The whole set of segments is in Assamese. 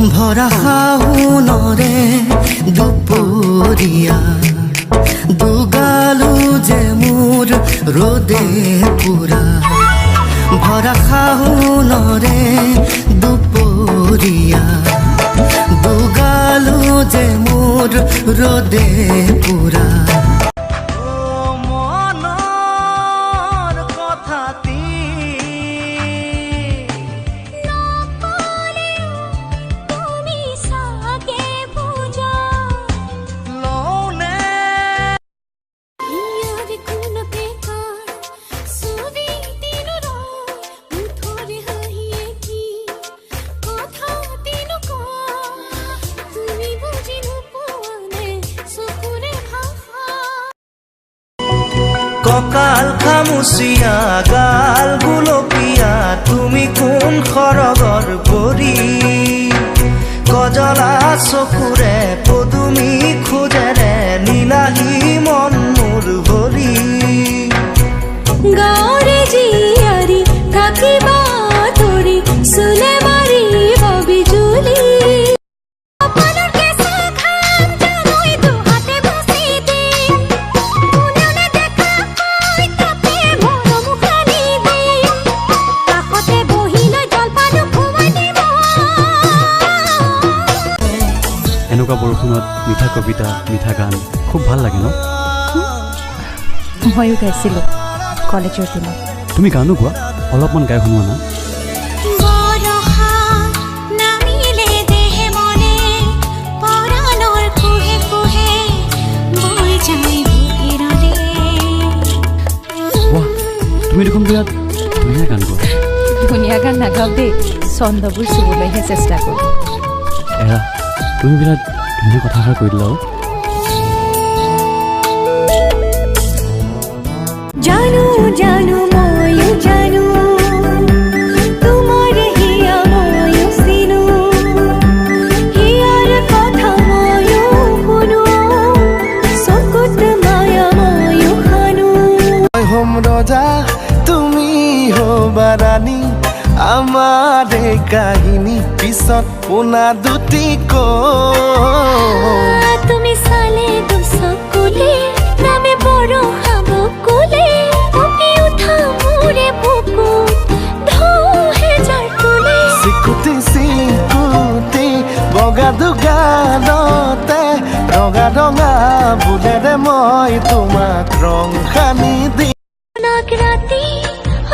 ভরা শাওনরে দুপরিয়া দুগালু যে মোর রোদে পুরা ভরা শাওনরে দুপরিয়া দুগালু যে মোর রোদে পুরা ককাল খামুচিয়া গাল গুলপীয়া তুমি কোন খৰগৰ পৰি কজলা চকুৰে পদুমি খোজেৰে নীলাহী মন মোৰ ভৰি গাঁৱৰে জীয়াৰী থাকিবা তৰি চুলে মাৰিব বিজুলী এনেকুৱা বৰষুণত মিঠা কবিতা মিঠা গান খুব ভাল লাগে ন ময়ো গাইছিলোঁ কলেজৰ দিনত তুমি গানো গোৱা অলপমান গাই শুনোৱা না তুমি দেখোন বিৰাট ধুনীয়া গান গোৱা ধুনীয়া গান নাগাওঁ দেই ছন্দবোৰ চুবলৈহে চেষ্টা কৰোঁ এৰা তুমি বিৰাট ধুনীয়া কথাষাৰ কৈ দিলা জানো জানো ময়ো জানো তোমাৰ হিয়া ময়ো চিনো হিয়াৰ কথা ময়ো শুনো চকুত মায়া ময়ো খানো হোম ৰজা তুমি হবা ৰাণী আমাৰ কাহিনী পিছত পোনা দুটি তুমি চালে দুচকুলে নামে বড় হাবকুলে উঠি উঠা মোৰে বুকু ধৌহে যাৰ তুলে চিকুটি চিকুটি বগা দুগালতে ৰঙা ৰঙা বুলেৰে মই তোমাক ৰং সানি দিম ৰাতি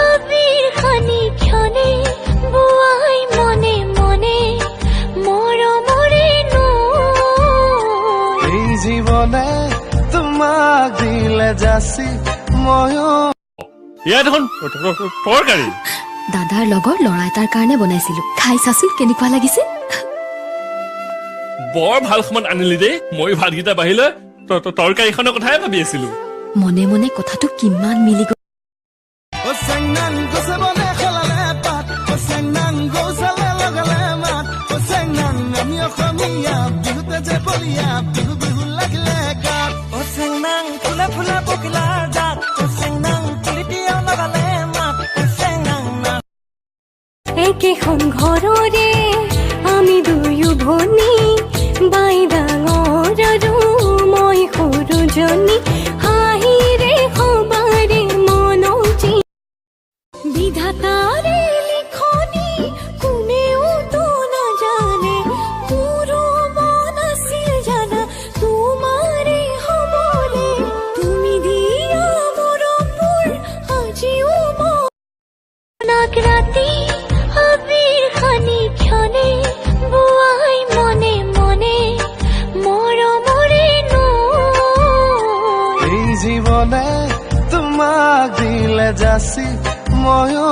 আবিৰ খানি ক্ষণে বুৱাই মনে মনে মৰমৰে এই জীৱনে তোমাক দিলে যাচি ময়ো এয়া দেখোন তৰকাৰী দাদাৰ লগৰ ল'ৰা এটাৰ কাৰণে বনাইছিলোঁ খাই চাচোন কেনেকুৱা লাগিছে বৰ ভাল সময়ত আনিলি দেই মই ভাতকেইটা বাঢ়িলে তৰকাৰীখনৰ কথাই ভাবি আছিলো মনে মনে কথাটো কিমান মিলি গ'ল একেখন ঘৰৰে আমি দুয়ো ভনী বাই ডাঙৰ আৰু মই সৰুজনী হাঁহিৰে সবাৰে মনজি বিধাতাৰে লিখনি কোনেওতো নাজানে মোৰো মন আছিল জানা তোমাৰে হ'বলে তুমি দিয়া মৰমবোৰ আজিও মনক ৰাতি আবিৰ খানি ক্ষণে বুৱাই মনে মনে মৰমৰে এই জীৱনে তোমাক দিলে যাচি ময়ো